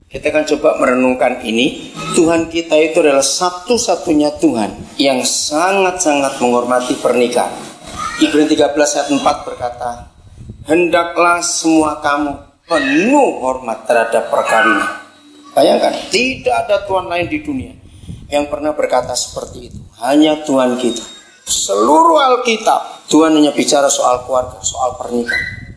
Kita akan coba merenungkan ini. Tuhan kita itu adalah satu-satunya Tuhan yang sangat-sangat menghormati pernikahan. Ibrani 13 ayat 4 berkata, hendaklah semua kamu penuh hormat terhadap perkawinan. Bayangkan, tidak ada Tuhan lain di dunia yang pernah berkata seperti itu. Hanya Tuhan kita. Seluruh Alkitab, Tuhan hanya bicara soal keluarga, soal pernikahan.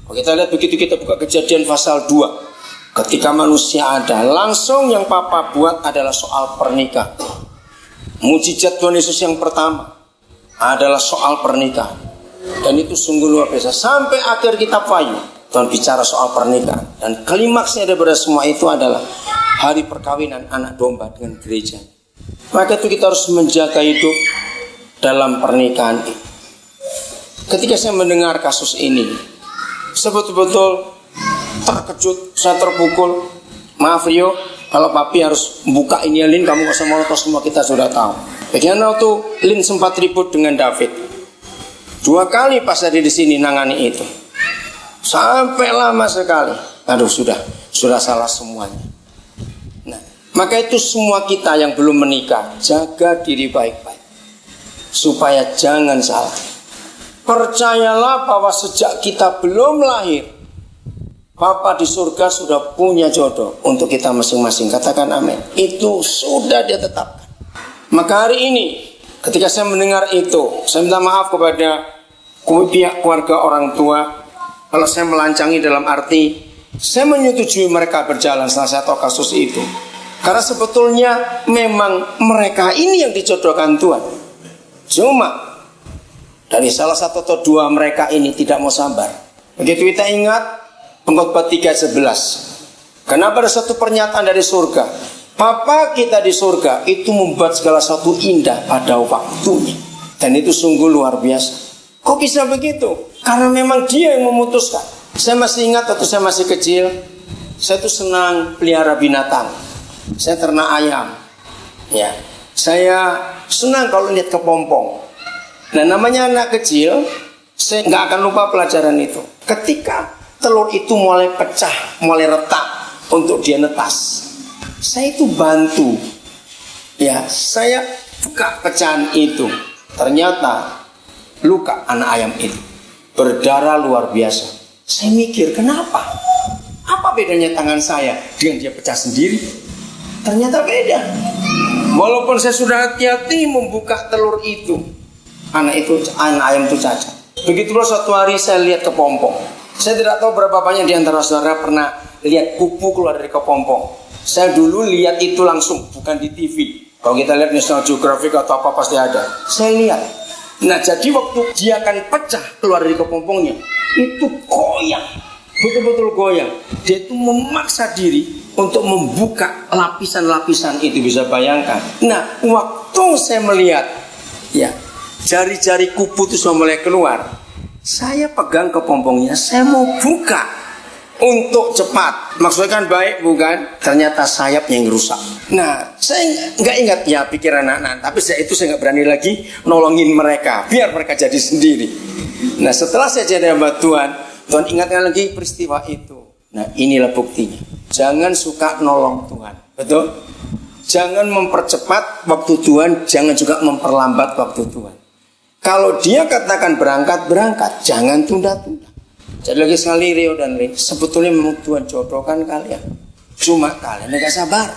Kalau kita lihat begitu kita buka Kejadian pasal 2. Ketika manusia ada, langsung yang Papa buat adalah soal pernikahan. Mujizat Tuhan Yesus yang pertama adalah soal pernikahan. Dan itu sungguh luar biasa. Sampai akhir kitab Wahyu, Tuhan bicara soal pernikahan. Dan klimaksnya daripada semua itu adalah hari perkawinan anak domba dengan gereja. Maka itu kita harus menjaga hidup dalam pernikahan ini. Ketika saya mendengar kasus ini, saya betul-betul terkejut, saya terpukul. Maaf Rio, kalau papi harus buka ini Lin, kamu gak usah molot, semua kita sudah tahu. Bagaimana tuh Lin sempat ribut dengan David. 2 kali pas ada di sini nangani itu. Sampai lama sekali. Aduh sudah salah semuanya. Nah, maka itu semua kita yang belum menikah, jaga diri baik-baik supaya jangan salah. Percayalah bahwa sejak kita belum lahir, Bapa di surga sudah punya jodoh untuk kita masing-masing. Katakan amin. Itu sudah dia tetapkan. Maka hari ini ketika saya mendengar itu, saya minta maaf kepada pihak keluarga orang tua kalau saya melancangi, dalam arti saya menyetujui mereka berjalan setelah saya tahu kasus itu. Karena sebetulnya memang mereka ini yang dijodohkan Tuhan. Cuma dari salah satu atau dua mereka ini tidak mau sabar. Begitu kita ingat Pengkhotbah 3:11. Kenapa ada satu pernyataan dari surga? Papa kita di surga itu membuat segala sesuatu indah pada waktunya. Dan itu sungguh luar biasa. Kok bisa begitu? Karena memang dia yang memutuskan. Saya masih ingat waktu saya masih kecil, saya tuh senang pelihara binatang. Saya ternak ayam. Ya, saya senang kalau lihat kepompong. Nah, namanya anak kecil, saya nggak akan lupa pelajaran itu. Ketika telur itu mulai pecah, mulai retak untuk dia netas, saya itu bantu. Ya, saya buka pecahan itu. Ternyata luka anak ayam itu, berdarah luar biasa. Saya mikir, kenapa? Apa bedanya tangan saya dengan dia pecah sendiri? Ternyata beda. Walaupun saya sudah hati-hati membuka telur itu, anak ayam itu cacat. Begitu pula suatu hari saya lihat kepompong. Saya tidak tahu berapa banyak di antara saudara pernah lihat kupu keluar dari kepompong. Saya dulu lihat itu langsung, bukan di TV. Kalau kita lihat National Geographic atau apa pasti ada. Saya lihat. Nah, jadi waktu dia akan pecah keluar dari kepompongnya, itu goyang, betul-betul goyang. Dia itu memaksa diri untuk membuka lapisan-lapisan itu, bisa bayangkan. Nah, waktu saya melihat, ya, jari-jari kupu itu sudah mulai keluar, saya pegang kepompongnya, saya mau buka untuk cepat. Maksudnya kan baik, bukan? Ternyata sayapnya yang rusak. Nah, saya nggak ingat ya pikiran anak-anak, tapi saya nggak berani lagi nolongin mereka, biar mereka jadi sendiri. Nah, setelah saya jadi hamba Tuhan, Tuhan ingatkan lagi peristiwa itu. Nah, inilah buktinya. Jangan suka nolong Tuhan, betul? Jangan mempercepat waktu Tuhan, jangan juga memperlambat waktu Tuhan. Kalau dia katakan berangkat, jangan tunda-tunda. Jadi lagi sekali Rio dan Rin, sebetulnya memang Tuhan jodohkan kalian, cuma kalian gak sabar.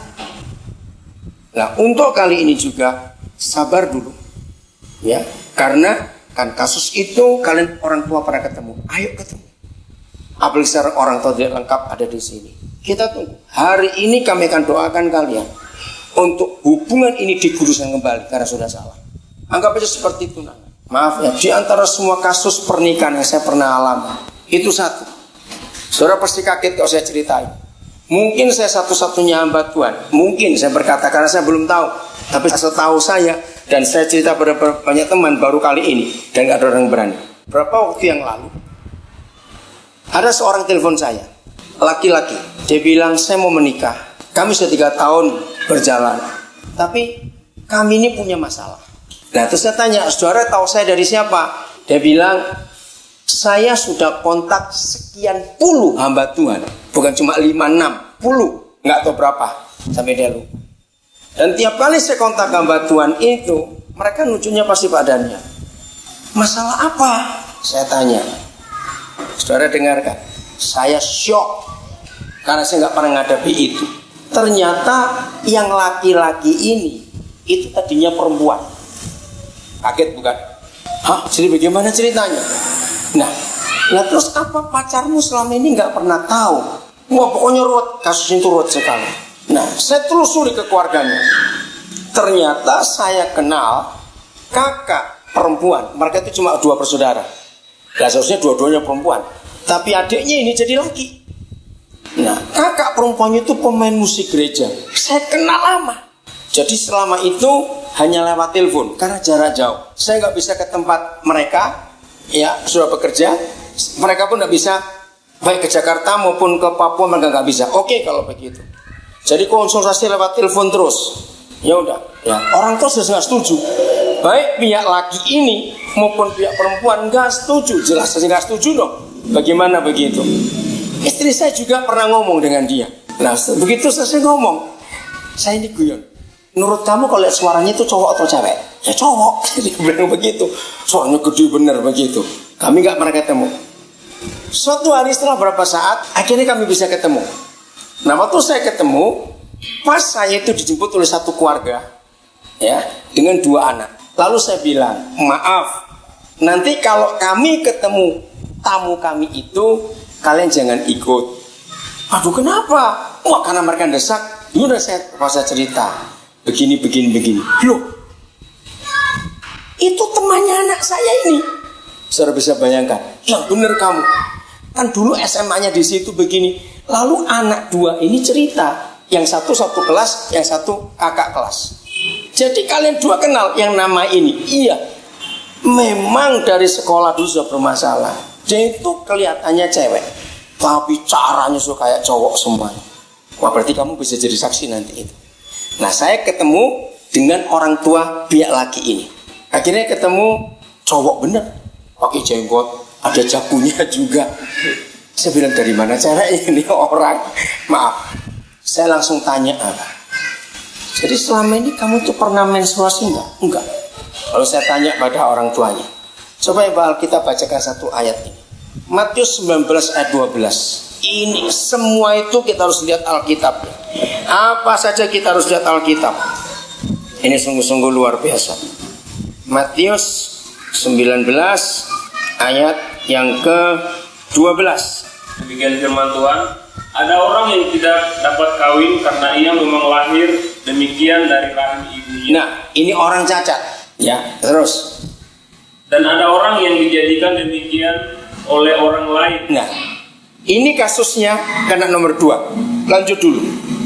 Nah, untuk kali ini juga sabar dulu, ya, karena kan kasus itu kalian orang tua pernah ketemu, ayo ketemu. Apalagi sekarang orang tua tidak lengkap ada di sini. Kita tunggu. Hari ini kami akan doakan kalian untuk hubungan ini diguruskan kembali karena sudah salah. Anggap aja seperti itu. Maaf ya, di antara semua kasus pernikahan yang saya pernah alami, itu satu. Saudara pasti kaget kalau saya ceritain. Mungkin saya satu-satunya hamba Tuhan. Mungkin saya berkata karena saya belum tahu. Tapi setahu saya dan saya cerita pada banyak teman baru kali ini dan gak ada orang berani. Berapa waktu yang lalu ada seorang telepon saya, laki-laki. Dia bilang saya mau menikah. Kami sudah 3 tahun berjalan, tapi kami ini punya masalah. Nah, terus saya tanya, saudara tahu saya dari siapa? Dia bilang, saya sudah kontak sekian puluh hamba Tuhan. Bukan cuma 5, 6, puluh. nggak tahu berapa sampai dia lupa. Dan tiap kali saya kontak hamba Tuhan itu, mereka nunjuknya pasti badannya. Masalah apa? Saya tanya. Saudara dengarkan, saya syok karena saya nggak pernah ngadapi itu. Ternyata yang laki-laki ini itu tadinya perempuan. Kaget bukan? Hah? Jadi bagaimana ceritanya? Nah terus apa pacarmu selama ini nggak pernah tahu? Wah pokoknya ruwet, kasus itu ruwet sekali. Nah saya telusuri ke keluarganya. Ternyata saya kenal kakak perempuan. Mereka itu cuma 2 bersaudara. Nah seharusnya dua-duanya perempuan, tapi adiknya ini jadi laki. Nah kakak perempuannya itu pemain musik gereja. Saya kenal lama. Jadi selama itu hanya lewat telepon karena jarak jauh. Saya nggak bisa ke tempat mereka, ya sudah bekerja. Mereka pun nggak bisa, baik ke Jakarta maupun ke Papua mereka nggak bisa. Oke kalau begitu. Jadi konsultasi lewat telepon terus. Ya udah, ya orang tua sudah nggak setuju. Baik pihak laki ini maupun pihak perempuan nggak setuju. Jelas saja nggak setuju dong. Bagaimana begitu? Istri saya juga pernah ngomong dengan dia. Nah begitu saya ngomong, saya ini guyon. Menurut kamu kalau lihat suaranya itu cowok atau cewek? Ya cowok. Dia bilang begitu. Soalnya gede bener begitu. Kami nggak pernah ketemu. Suatu hari setelah beberapa saat, akhirnya kami bisa ketemu. Nah waktu saya ketemu, pas saya itu dijemput oleh satu keluarga, ya, dengan 2 anak. Lalu saya bilang, maaf, nanti kalau kami ketemu tamu kami itu, kalian jangan ikut. Aduh kenapa? Wah karena mereka desak. Udah saya cerita. Begini. Loh, itu temannya anak saya ini. Saudara bisa bayangkan, yang benar kamu. Kan dulu SMA-nya di situ begini. Lalu anak 2 ini cerita, yang satu kelas, yang satu kakak kelas. Jadi kalian 2 kenal yang nama ini. Iya, memang dari sekolah dulu sudah bermasalah. Dia itu kelihatannya cewek, tapi caranya sudah kayak cowok semuanya. Wah berarti kamu bisa jadi saksi nanti itu. Nah saya ketemu dengan orang tua pihak laki ini. Akhirnya ketemu cowok bener, pakai jenggot, ada jabunya juga. Saya bilang dari mana cewek ini orang? Maaf, saya langsung tanya apa. Jadi selama ini kamu tuh pernah menstruasi enggak? Enggak. Lalu saya tanya pada orang tuanya. Coba ya kita bacakan satu ayat ini. Matius 19 ayat 12. Ini semua itu kita harus lihat Alkitab. Apa saja kita harus lihat Alkitab. Ini sungguh-sungguh luar biasa. Matius 19 ayat yang ke-12. Demikian firman Tuhan. Ada orang yang tidak dapat kawin karena ia memang lahir demikian dari rahim ibunya. Nah, ini orang cacat. Ya, terus. Dan ada orang yang dijadikan demikian oleh orang lain. Nah, ini kasusnya kena nomor 2. Lanjut dulu.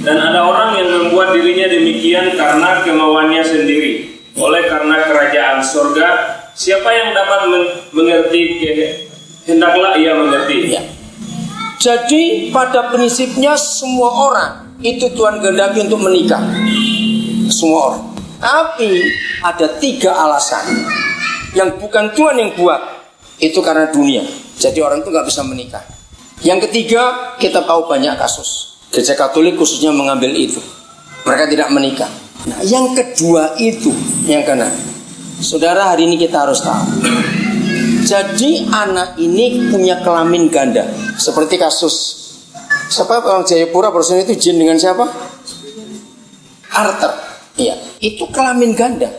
Dan ada orang yang membuat dirinya demikian karena kemauannya sendiri. Oleh karena kerajaan surga, siapa yang dapat mengerti, hendaklah ia mengerti. Ya. Jadi pada prinsipnya semua orang itu Tuhan kehendaki untuk menikah. Semua orang. Tapi ada 3 alasan yang bukan Tuhan yang buat. Itu karena dunia. Jadi orang itu nggak bisa menikah. Yang ketiga, kita tahu banyak kasus. Gereja Katolik khususnya mengambil itu. Mereka tidak menikah. Nah, yang kedua itu yang kena. Saudara, hari ini kita harus tahu. Jadi anak ini punya kelamin ganda. Seperti kasus siapa orang Jayapura barusan itu jin dengan siapa? Arthur. Iya, itu kelamin ganda.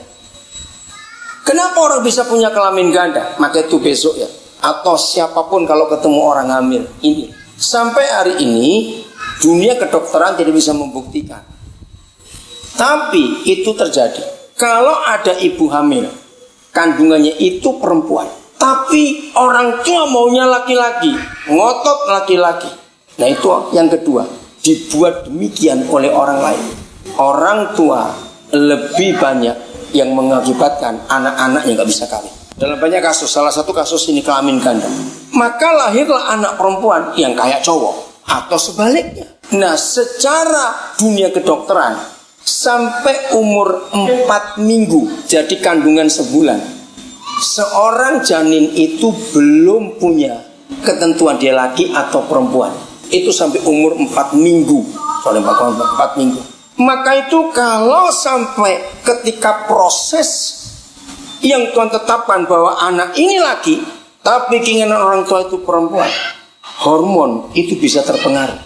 Kenapa orang bisa punya kelamin ganda? Maka itu besok ya. Atau siapapun kalau ketemu orang hamil ini. Sampai hari ini dunia kedokteran tidak bisa membuktikan. Tapi itu terjadi. Kalau ada ibu hamil, kandungannya itu perempuan, tapi orang tua maunya laki-laki, ngotot laki-laki. Nah itu yang kedua, dibuat demikian oleh orang lain. Orang tua lebih banyak yang mengakibatkan anak-anak yang gak bisa kawin. Dalam banyak kasus, salah satu kasus ini kelamin ganda. Maka lahirlah anak perempuan yang kayak cowok atau sebaliknya. Nah secara dunia kedokteran, sampai umur 4 minggu, jadi kandungan sebulan, seorang janin itu belum punya ketentuan dia laki atau perempuan. Itu sampai umur 4 minggu. soalnya 4 minggu. Maka itu kalau sampai ketika proses yang Tuhan tetapkan bahwa anak ini laki, tapi keinginan orang tua itu perempuan, hormon itu bisa terpengaruh.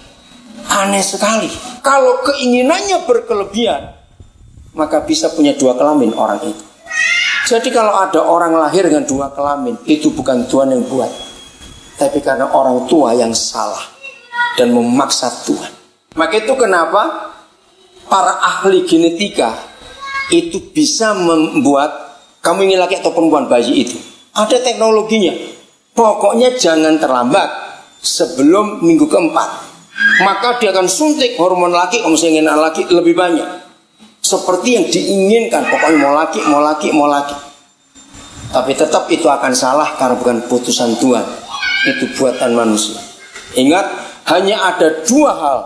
Aneh sekali. Kalau keinginannya berkelebihan, maka bisa punya 2 kelamin orang itu. Jadi kalau ada orang lahir dengan 2 kelamin, itu bukan Tuhan yang buat, tapi karena orang tua yang salah dan memaksa Tuhan. Maka itu kenapa para ahli genetika itu bisa membuat kamu ingin laki atau perempuan bayi itu. Ada teknologinya. Pokoknya jangan terlambat sebelum minggu keempat. Maka dia akan suntik hormon laki, kamu ingin laki lebih banyak. Seperti yang diinginkan. Pokoknya mau laki, mau laki, mau laki. Tapi tetap itu akan salah karena bukan putusan Tuhan. Itu buatan manusia. Ingat, hanya ada 2 hal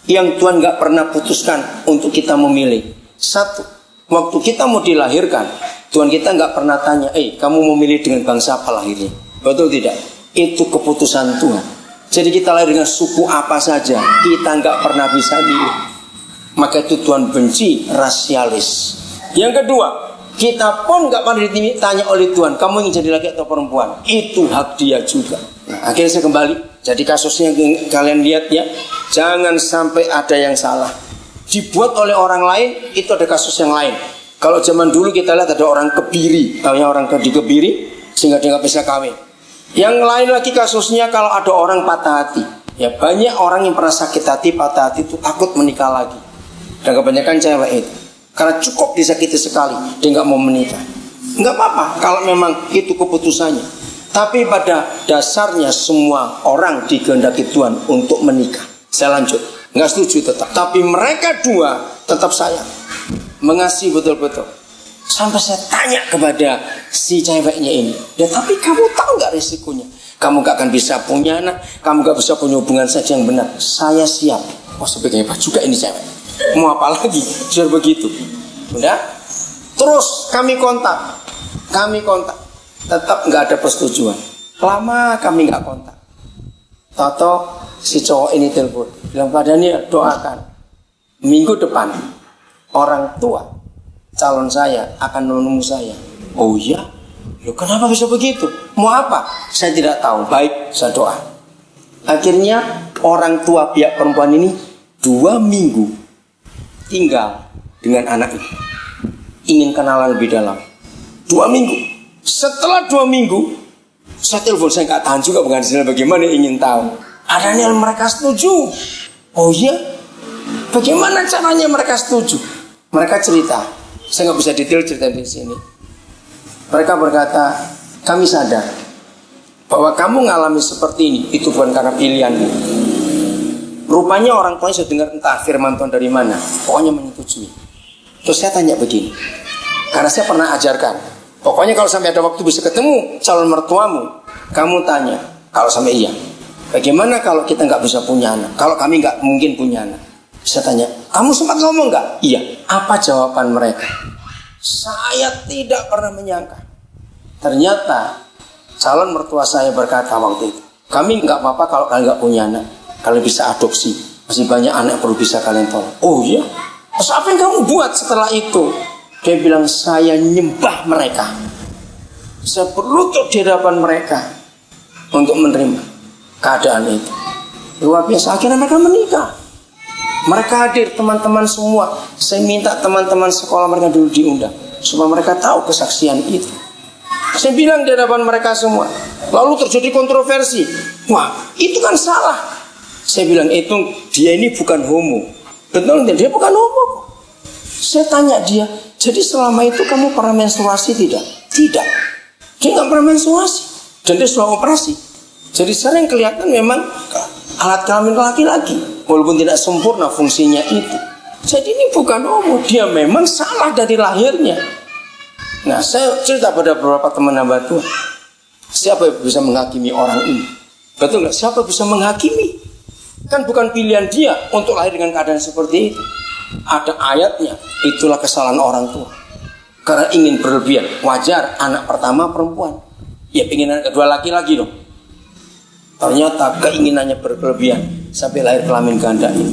yang Tuhan gak pernah putuskan untuk kita memilih. 1, waktu kita mau dilahirkan, Tuhan kita gak pernah tanya, kamu mau milih dengan bangsa apa lahirnya? Betul tidak? Itu keputusan Tuhan. Jadi kita lahir dengan suku apa saja, kita gak pernah bisa milih. Maka itu Tuhan benci rasialis. Yang kedua, kita pun gak pernah ditanya oleh Tuhan, kamu ingin jadi laki atau perempuan? Itu hak dia juga. Nah, akhirnya saya kembali. Jadi kasusnya yang kalian lihat ya, jangan sampai ada yang salah. Dibuat oleh orang lain, itu ada kasus yang lain. Kalau zaman dulu kita lihat ada orang kebiri, tahunya orang di kebiri, sehingga dia nggak bisa kawin. Yang lain lagi kasusnya kalau ada orang patah hati. Ya banyak orang yang pernah sakit hati, patah hati itu takut menikah lagi. Dan kebanyakan cewek itu, karena cukup disakiti sekali, dia nggak mau menikah. Nggak apa-apa kalau memang itu keputusannya. Tapi pada dasarnya semua orang dikehendaki Tuhan untuk menikah. Saya lanjut, nggak setuju tetap. Tapi mereka 2 tetap sayang, mengasihi betul-betul. Sampai saya tanya kepada si ceweknya ini, ya tapi kamu tahu nggak risikonya? Kamu gak akan bisa punya anak, kamu gak bisa punya hubungan seks yang benar. Saya siap. Oh sebagainya hebat juga ini cewek. Mau apa lagi? Sudah begitu. Udah. Terus kami kontak. Tetap nggak ada persetujuan. Lama kami nggak kontak. Tato si cowok ini telepon, bilang padanya doakan minggu depan orang tua calon saya akan menemui saya. Oh iya? Loh, kenapa bisa begitu? Mau apa? Saya tidak tahu. Baik, saya doa. Akhirnya orang tua pihak perempuan ini 2 minggu tinggal dengan anak ini, ingin kenalan lebih dalam. 2 minggu. Setelah 2 minggu, saya telepon, saya nggak tahan juga pengadilan bagaimana ingin tahu. Adanya mereka setuju. Oh iya? Bagaimana caranya mereka setuju? Mereka cerita. Saya nggak bisa detail cerita di sini. Mereka berkata, kami sadar bahwa kamu ngalami seperti ini, itu bukan karena pilihan. Rupanya orang tuanya sudah dengar entah firman Tuhan dari mana, pokoknya menyetujui. Terus saya tanya begini, karena saya pernah ajarkan, pokoknya kalau sampai ada waktu bisa ketemu calon mertuamu, kamu tanya, kalau sampai iya, bagaimana kalau kita nggak bisa punya anak? Kalau kami nggak mungkin punya anak. Saya tanya, kamu sempat ngomong nggak? Iya. Apa jawaban mereka? Saya tidak pernah menyangka. Ternyata calon mertua saya berkata waktu itu, kami nggak apa-apa kalau kalian nggak punya anak, kalian bisa adopsi, masih banyak anak yang perlu bisa kalian tolong. Oh iya. Terus apa yang kamu buat setelah itu? Dia bilang, saya nyembah mereka, saya berlutut di hadapan mereka untuk menerima keadaan itu. Luar biasa. Akhirnya mereka menikah. Mereka hadir, teman-teman semua. Saya minta teman-teman sekolah mereka dulu diundang supaya mereka tahu kesaksian itu. Saya bilang di hadapan mereka semua. Lalu terjadi kontroversi. Wah, itu kan salah. Saya bilang, itu dia ini bukan homo. Betul, dia bukan homo. Saya tanya dia, jadi selama itu kamu pernah menstruasi tidak? Tidak. Dia nggak pernah menstruasi. Dan dia sudah operasi. Jadi sering kelihatan memang alat kelamin laki-laki, walaupun tidak sempurna fungsinya itu. Jadi ini bukan homo, dia memang salah dari lahirnya. Nah, saya cerita pada beberapa teman hamba Tuhan, siapa yang bisa menghakimi orang ini? Betul nggak? Siapa bisa menghakimi? Kan bukan pilihan dia untuk lahir dengan keadaan seperti itu. Ada ayatnya, itulah kesalahan orang tua. Karena ingin berlebihan, wajar anak pertama perempuan, ya pengen anak kedua laki-laki dong. Ternyata keinginannya berlebihan sampai lahir kelamin ganda itu.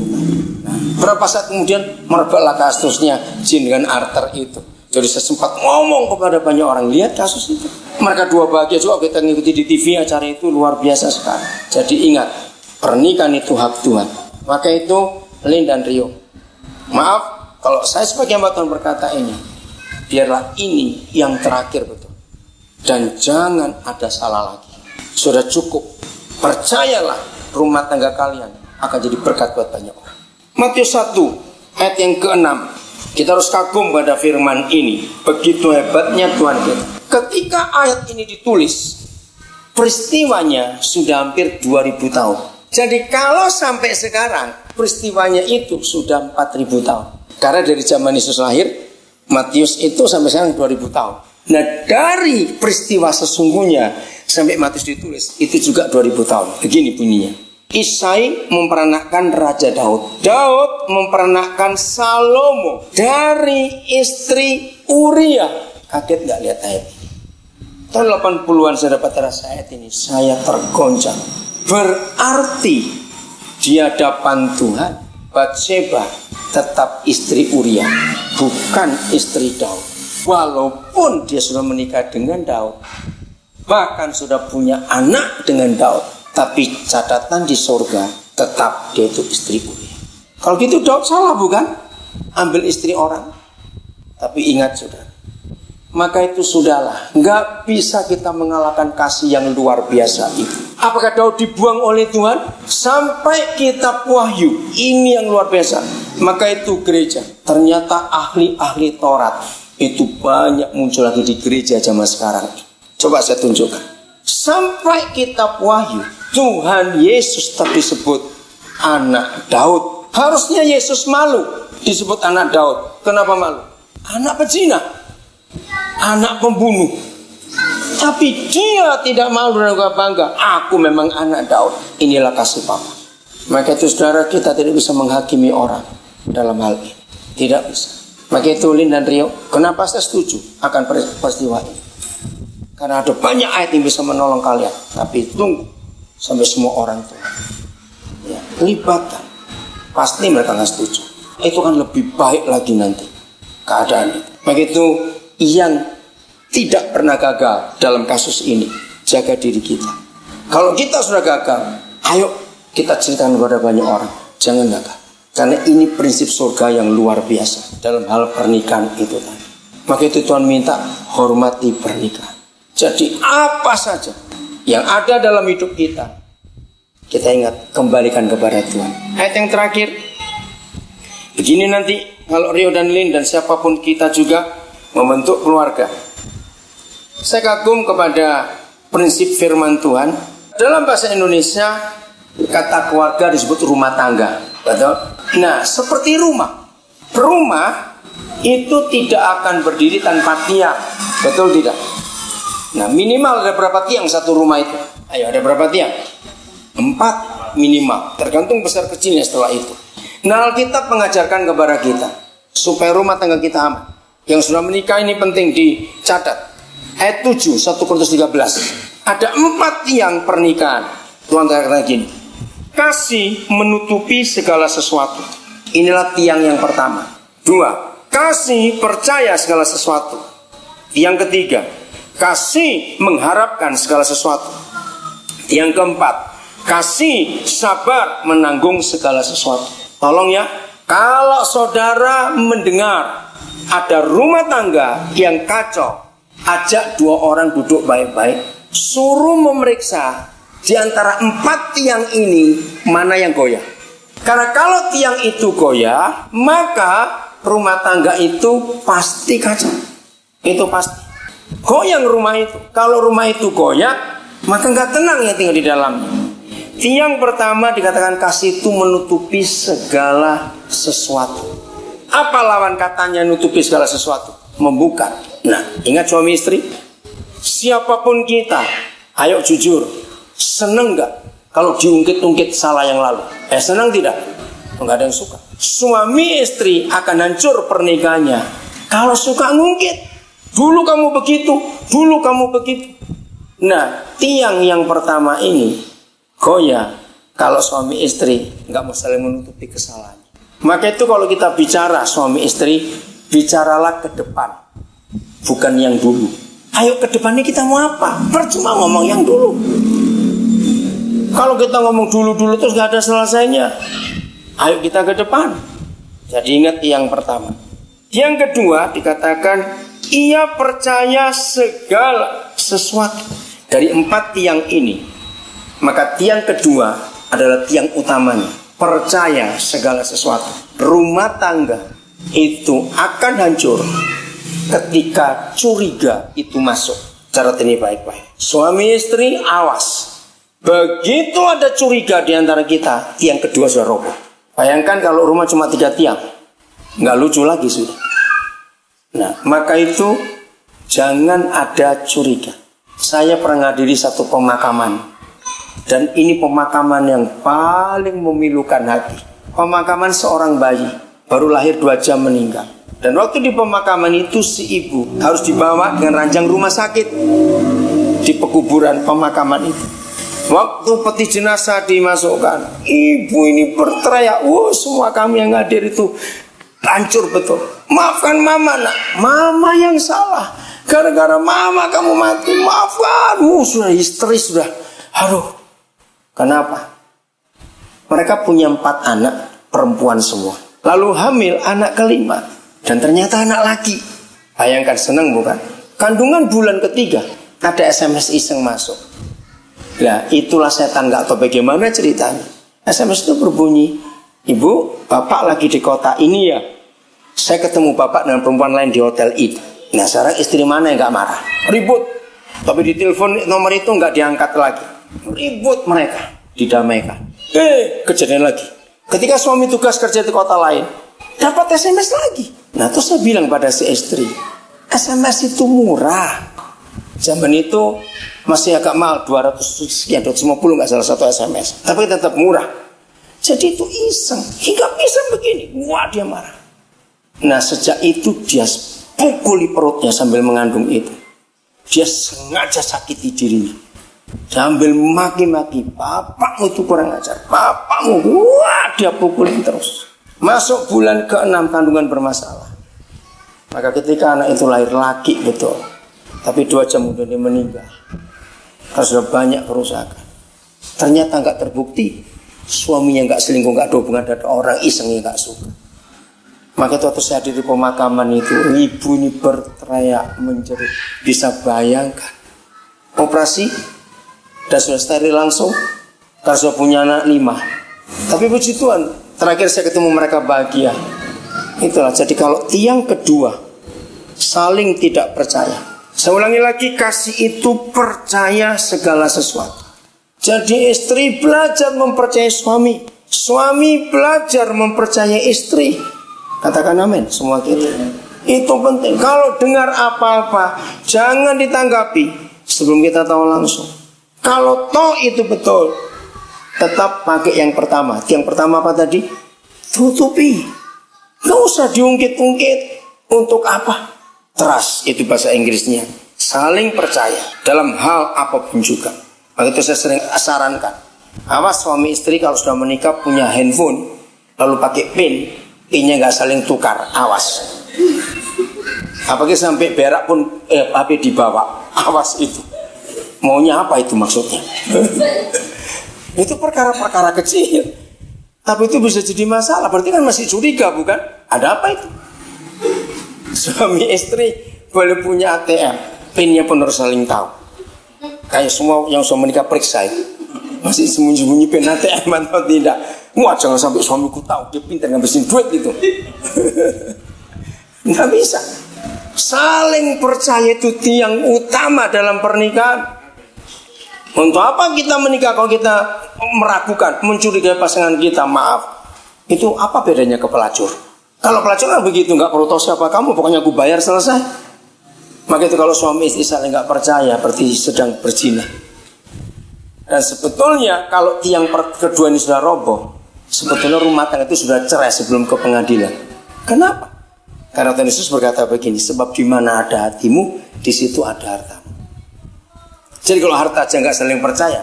Nah, Berapa saat kemudian merebaklah kasusnya jin dengan Arthur itu. Jadi saya sempat ngomong kepada banyak orang, lihat kasus itu. Mereka dua bahagia juga, kita ngikuti di TV acara itu luar biasa sekali. Jadi ingat, pernikahan itu hak Tuhan. Maka itu Lin dan Rio, maaf kalau saya sebagai hamba Tuhan berkata ini, biarlah ini yang terakhir betul. Dan jangan ada salah lagi. Sudah cukup. Percayalah, rumah tangga kalian akan jadi berkat buat banyak orang. Matius 1 ayat yang ke-6. Kita harus kagum pada firman ini. Begitu hebatnya Tuhan kita. Ketika ayat ini ditulis, peristiwanya sudah hampir 2000 tahun. Jadi kalau sampai sekarang, peristiwanya itu sudah 4000 tahun. Karena dari zaman Yesus lahir, Matius itu sampai sekarang 2000 tahun. Nah, dari peristiwa sesungguhnya sampai Matius ditulis, itu juga 2000 tahun. Begini bunyinya. Isai memperanakkan Raja Daud. Daud memperanakkan Salomo dari istri Uria. Kaget nggak lihat ayat ini? Tahun 80-an saya dapat rasa ayat ini, saya tergoncang. Berarti di hadapan Tuhan, Batseba tetap istri Uria, bukan istri Daud. Walaupun dia sudah menikah dengan Daud, bahkan sudah punya anak dengan Daud, tapi catatan di surga tetap dia itu istri Uria. Kalau gitu Daud salah bukan? Ambil istri orang. Tapi ingat saudara, maka itu sudahlah, nggak bisa kita mengalahkan kasih yang luar biasa itu. Apakah Daud dibuang oleh Tuhan? Sampai kitab Wahyu, ini yang luar biasa. Maka itu gereja, ternyata ahli-ahli Taurat itu banyak muncul lagi di gereja zaman sekarang. Coba saya tunjukkan. Sampai kitab Wahyu, Tuhan Yesus tapi disebut anak Daud. Harusnya Yesus malu disebut anak Daud. Kenapa malu? Anak pezina, anak pembunuh. Tapi dia tidak malu dan bangga. Aku memang anak Daud. Inilah kasih Bapa. Maka itu saudara, kita tidak bisa menghakimi orang dalam hal ini. Tidak bisa. Maka itu Lin dan Rio, kenapa saya setuju akan peristiwa ini? Karena ada banyak ayat yang bisa menolong kalian. Tapi tunggu sampai semua orang Tuhan ya, libatkan. Pasti mereka nggak setuju. Itu kan lebih baik lagi nanti keadaan itu. Begitu yang tidak pernah gagal dalam kasus ini, jaga diri kita. Kalau kita sudah gagal, ayo kita ceritakan kepada banyak orang. Jangan gagal. Karena ini prinsip surga yang luar biasa dalam hal pernikahan itu tadi. Maka itu Tuhan minta hormati pernikahan. Jadi apa saja yang ada dalam hidup kita, kita ingat, kembalikan kepada Tuhan. Ayat yang terakhir, begini nanti kalau Rio dan Lin dan siapapun kita juga membentuk keluarga. Saya kagum kepada prinsip firman Tuhan. Dalam bahasa Indonesia, kata keluarga disebut rumah tangga. Betul? Nah, seperti rumah. Rumah itu tidak akan berdiri tanpa tiang. Betul tidak? Nah, minimal ada berapa tiang satu rumah itu? Ayo, ada berapa tiang? 4 minimal. Tergantung besar kecilnya setelah itu. Nah, Alkitab mengajarkan kepada kita supaya rumah tangga kita aman. Yang sudah menikah ini penting dicatat. Ayat 7, 1 Korintus 13. Ada 4 tiang pernikahan. Tuhan katakan gini. Kasih menutupi segala sesuatu. Inilah tiang yang pertama. 2. Kasih percaya segala sesuatu. Yang ketiga, kasih mengharapkan segala sesuatu. Yang keempat, kasih sabar menanggung segala sesuatu. Tolong ya, kalau saudara mendengar ada rumah tangga yang kacau, ajak 2 orang duduk baik-baik, suruh memeriksa di antara 4 tiang ini mana yang goyah. Karena kalau tiang itu goyah, maka rumah tangga itu pasti kacau. Itu pasti. Goyang rumah itu. Kalau rumah itu goyah, maka nggak tenang yang tinggal di dalamnya. Tiang pertama dikatakan kasih itu menutupi segala sesuatu. Apa lawan katanya nutupi segala sesuatu? Membuka. Nah, ingat suami istri, siapapun kita, ayo jujur, seneng nggak kalau diungkit-ungkit salah yang lalu? Senang tidak? Nggak ada yang suka. Suami istri akan hancur pernikahannya kalau suka ngungkit. Dulu kamu begitu, dulu kamu begitu. Nah, tiang yang pertama ini goyah kalau suami istri nggak mau saling menutupi kesalahannya. Maka itu kalau kita bicara suami istri, bicaralah ke depan, bukan yang dulu. Ayo ke depannya kita mau apa? Percuma ngomong yang dulu. Kalau kita ngomong dulu-dulu terus gak ada selesainya. Ayo kita ke depan. Jadi ingat yang pertama. Yang kedua dikatakan ia percaya segala sesuatu. Dari 4 tiang ini, maka tiang kedua adalah tiang utamanya. Percaya segala sesuatu. Rumah tangga itu akan hancur ketika curiga itu masuk. Catat ini baik-baik. Suami istri awas. Begitu ada curiga di antara kita, tiang kedua sudah roboh. Bayangkan kalau rumah cuma 3 tiang, nggak lucu lagi sudah. Nah, maka itu jangan ada curiga. Saya pernah ngadiri satu pemakaman, dan ini pemakaman yang paling memilukan hati. Pemakaman seorang bayi, baru lahir 2 jam meninggal. Dan waktu di pemakaman itu si ibu harus dibawa dengan ranjang rumah sakit di pekuburan pemakaman itu. Waktu peti jenazah dimasukkan, ibu ini berteriak, semua kami yang hadir itu hancur betul. Maafkan mama nak, mama yang salah. Gara-gara mama kamu mati, maafkan. Sudah histeris sudah. Aduh, kenapa? Mereka punya 4 anak, perempuan semua. Lalu hamil anak kelima, dan ternyata anak laki. Bayangkan, senang bukan? Kandungan bulan ketiga, ada SMS iseng masuk. Nah, itulah setan, gak tahu bagaimana ceritanya. SMS itu berbunyi, ibu, bapak lagi di kota ini ya. Saya ketemu bapak dengan perempuan lain di hotel itu. Nah, sekarang istri mana yang gak marah? Ribut. Tapi di telepon nomor itu gak diangkat lagi. Ribut mereka, didamaikan. Kejadian lagi. Ketika suami tugas kerja di kota lain, dapat SMS lagi. Nah, terus saya bilang pada si istri, SMS itu murah. Zaman itu masih agak mahal, 200 sekian, 250 nggak salah satu SMS. Tapi tetap murah. Jadi itu iseng, hingga bisa begini. Wah, dia marah. Nah, sejak itu dia pukuli perutnya sambil mengandung itu. Dia sengaja sakiti dirinya. Sambil maki-maki, bapakmu itu kurang ajar, bapakmu. Wah, dia pukulin terus. Masuk bulan ke-6 kandungan bermasalah. Maka ketika anak itu lahir laki betul, tapi 2 jam kemudian dia meninggal. Karena sudah banyak kerusakan. Ternyata nggak terbukti suaminya nggak selingkuh, nggak ada hubungan dengan orang iseng yang nggak suka. Maka itu waktu saya hadir di pemakaman itu, ibu ini berteriak menjerit. Bisa bayangkan, operasi dan sudah steril langsung, karena sudah punya anak 5. Tapi puji Tuhan, terakhir saya ketemu mereka bahagia. Itulah, jadi kalau tiang kedua saling tidak percaya. Saya ulangi lagi, kasih itu percaya segala sesuatu. Jadi istri belajar mempercayai suami, suami belajar mempercayai istri. Katakan amin semua kita. Itu penting. Kalau dengar apa-apa, jangan ditanggapi sebelum kita tahu langsung. Kalau toh itu betul, tetap pakai yang pertama. Yang pertama apa tadi? Tutupi. Gak usah diungkit-ungkit. Untuk apa? Trust, itu bahasa Inggrisnya. Saling percaya dalam hal apapun juga. Maka itu saya sering sarankan, awas suami istri kalau sudah menikah punya handphone, lalu pakai PIN-nya gak saling tukar. Awas. Apalagi sampai berak pun HP dibawa. Awas itu. Maunya apa itu maksudnya? Itu perkara-perkara kecil, tapi itu bisa jadi masalah. Berarti kan masih curiga, bukan? Ada apa itu? Suami istri boleh punya ATM, PIN-nya pun harus saling tahu. Kayak semua yang sudah menikah periksa itu. Masih sembunyi-sembunyi PIN ATM atau tidak? Wah, jangan sampai suamiku tahu dia pintar ngabisin duit itu. Nggak bisa. Saling percaya itu tiang utama dalam pernikahan. Untuk apa kita menikah kalau kita meragukan, mencurigai pasangan kita? Maaf, itu apa bedanya ke pelacur? Kalau pelacur kan begitu, nggak perlu tahu siapa kamu, pokoknya aku bayar, selesai. Maka itu kalau suami istri saling nggak percaya, berarti sedang berzina. Dan sebetulnya kalau tiang kedua ini sudah roboh, sebetulnya rumah tangga itu sudah cerai sebelum ke pengadilan. Kenapa? Karena Tuhan Yesus berkata begini, sebab di mana ada hatimu, di situ ada hartamu. Jadi kalau harta aja nggak saling percaya,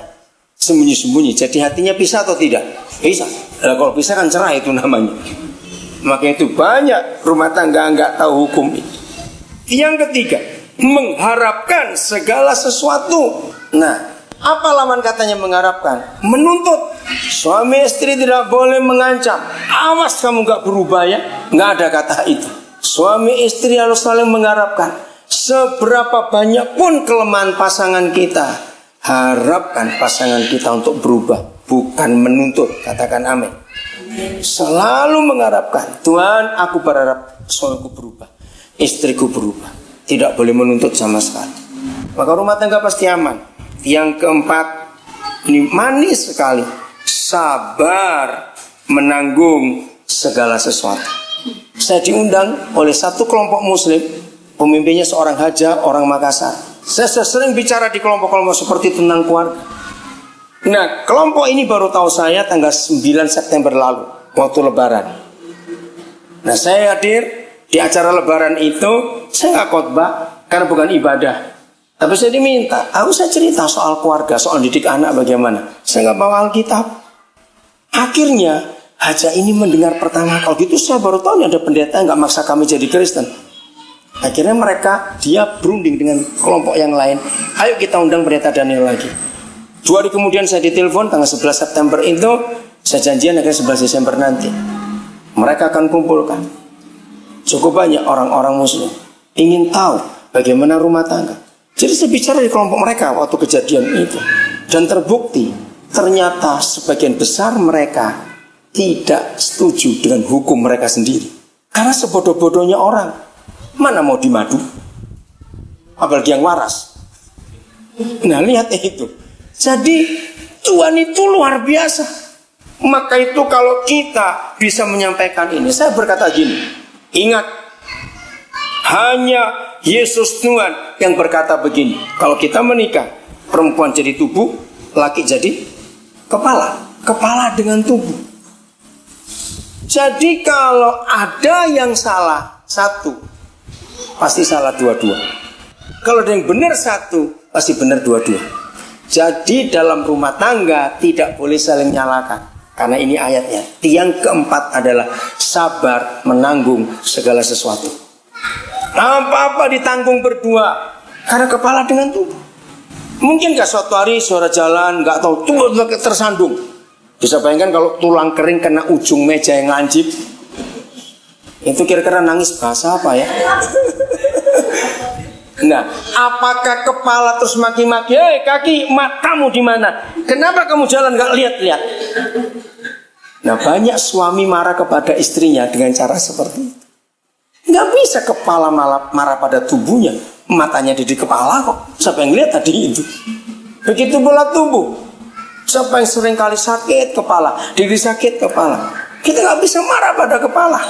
sembunyi-sembunyi, jadi hatinya pisah atau tidak? Pisah. Nah, kalau pisah kan cerai itu namanya. Maka itu banyak rumah tangga nggak tahu hukum itu. Yang ketiga, mengharapkan segala sesuatu. Nah, apa lawan katanya mengharapkan? Menuntut. Suami istri tidak boleh mengancam. Awas kamu nggak berubah ya. Nggak ada kata itu. Suami istri harus saling mengharapkan. Seberapa banyak pun kelemahan pasangan kita, harapkan pasangan kita untuk berubah, bukan menuntut. Katakan amin. Selalu mengharapkan, Tuhan, aku berharap suamiku berubah, istriku berubah. Tidak boleh menuntut sama sekali. Maka rumah tangga pasti aman. Yang keempat, ini manis sekali, sabar menanggung segala sesuatu. Saya diundang oleh satu kelompok muslim, pemimpinnya seorang haja orang Makassar. Saya sering bicara di kelompok-kelompok seperti tentang keluarga. Nah, kelompok ini baru tahu saya tanggal 9 September lalu, waktu lebaran. Nah, saya hadir di acara lebaran itu. Saya nggak khotbah karena bukan ibadah, tapi saya diminta, saya cerita soal keluarga, soal didik anak bagaimana. Saya nggak bawa Alkitab. Akhirnya haja ini mendengar pertama, kalau gitu saya baru tahu ada pendeta yang nggak maksa kami jadi Kristen. Akhirnya dia berunding dengan kelompok yang lain. Ayo kita undang pendeta Daniel lagi. 2 hari kemudian saya ditelepon tanggal 11 September itu. Saya janjian akan 11 Desember nanti. Mereka akan kumpulkan cukup banyak orang-orang muslim, ingin tahu bagaimana rumah tangga. Jadi saya bicara di kelompok mereka waktu kejadian itu. Dan terbukti ternyata sebagian besar mereka tidak setuju dengan hukum mereka sendiri. Karena sebodoh-bodohnya orang, mana mau dimadu? Apalagi yang waras. Nah, lihat itu. Jadi Tuhan itu luar biasa. Maka itu kalau kita bisa menyampaikan ini, saya berkata gini, ingat, hanya Yesus Tuhan yang berkata begini. Kalau kita menikah, perempuan jadi tubuh, laki jadi kepala dengan tubuh. Jadi kalau ada yang salah satu, pasti salah dua-dua. Kalau ada yang benar satu, pasti benar dua-dua. Jadi dalam rumah tangga tidak boleh saling nyalakan. Karena ini ayatnya. Yang keempat adalah sabar menanggung segala sesuatu. Apa-apa ditanggung berdua. Karena kepala dengan tubuh. Mungkin gak suatu hari suara jalan, gak tahu, tubuh tersandung. Bisa bayangkan kalau tulang kering kena ujung meja yang lancip. Itu kira-kira nangis bahasa apa ya? Nah, apakah kepala terus maki-maki, kaki, matamu di mana? Kenapa kamu jalan gak lihat-lihat? Nah, banyak suami marah kepada istrinya dengan cara seperti itu. Gak bisa kepala marah pada tubuhnya, matanya di kepala kok. Siapa yang lihat tadi itu? Begitu pula tubuh. Siapa yang sering kali sakit kepala, diri sakit kepala. Kita gak bisa marah pada kepala.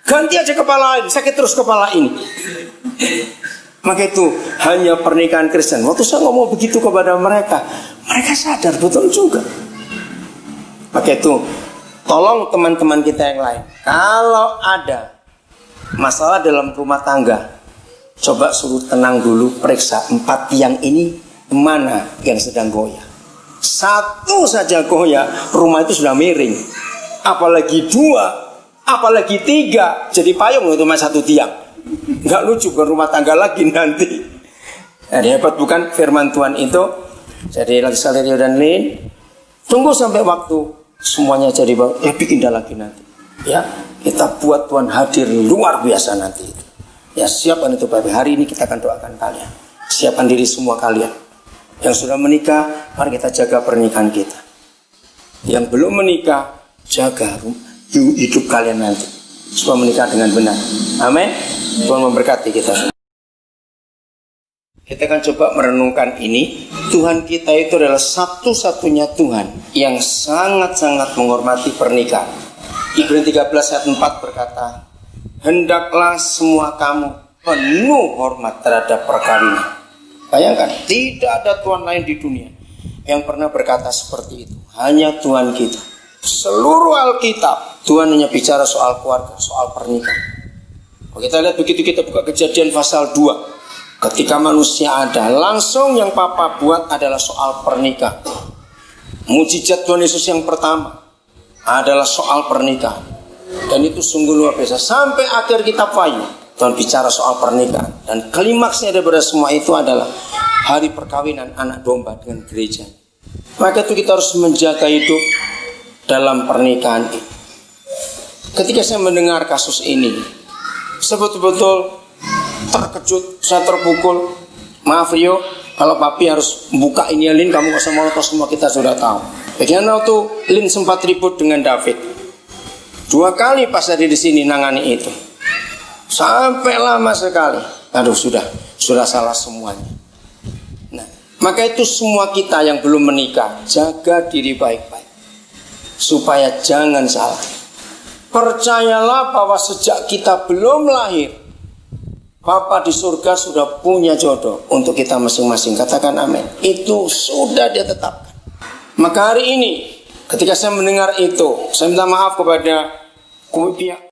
Ganti aja kepala ini, sakit terus kepala ini. Maka itu hanya pernikahan Kristen. Waktu saya ngomong begitu kepada mereka, mereka sadar betul juga. Maka itu tolong teman-teman kita yang lain, kalau ada masalah dalam rumah tangga, coba suruh tenang dulu, periksa 4 tiang ini mana yang sedang goyah. Satu saja goyah, rumah itu sudah miring. Apalagi 2, apalagi 3, jadi payung untuk cuma 1 tiang. Gak lucu ke rumah tangga lagi nanti. Nah, hebat bukan firman Tuhan itu. Jadi lagi Rio dan Lin, tunggu sampai waktu semuanya jadi lebih indah lagi nanti. Ya, kita buat Tuhan hadir luar biasa nanti itu. Ya, siapkan itu Bapak. Hari ini kita akan doakan kalian. Siapkan diri semua kalian. Yang sudah menikah, mari kita jaga pernikahan kita. Yang belum menikah, jaga hidup kalian nanti supaya menikah dengan benar. Amin. Tuhan memberkati kita semua. Kita akan coba merenungkan ini. Tuhan kita itu adalah satu-satunya Tuhan yang sangat-sangat menghormati pernikahan. Ibrani 13 ayat 4 berkata, hendaklah semua kamu penuh hormat terhadap perkawinan. Bayangkan, tidak ada Tuhan lain di dunia yang pernah berkata seperti itu. Hanya Tuhan kita. Seluruh Alkitab, Tuhan hanya bicara soal keluarga, soal pernikahan. Kalau kita lihat begitu kita buka Kejadian pasal 2, ketika manusia ada, langsung yang Papa buat adalah soal pernikahan. Mujizat Tuhan Yesus yang pertama adalah soal pernikahan. Dan itu sungguh luar biasa. Sampai akhir kitab Wahyu, Tuhan bicara soal pernikahan. Dan klimaksnya daripada semua itu adalah hari perkawinan anak domba dengan gereja. Maka itu kita harus menjaga hidup dalam pernikahan ini. Ketika saya mendengar kasus ini, saya betul-betul terkejut, saya terpukul. Maaf Rio, kalau papi harus buka ini Lin, kamu gak usah molotov, semua kita sudah tahu. Bagaimana tuh Lin sempat ribut dengan David. 2 kali pas ada di sini nangani itu. Sampai lama sekali. Aduh sudah salah semuanya. Nah, maka itu semua kita yang belum menikah, jaga diri baik-baik supaya jangan salah. Percayalah bahwa sejak kita belum lahir, Bapa di surga sudah punya jodoh untuk kita masing-masing. Katakan amin. Itu sudah dia tetapkan. Maka hari ini ketika saya mendengar itu, saya minta maaf kepada pihak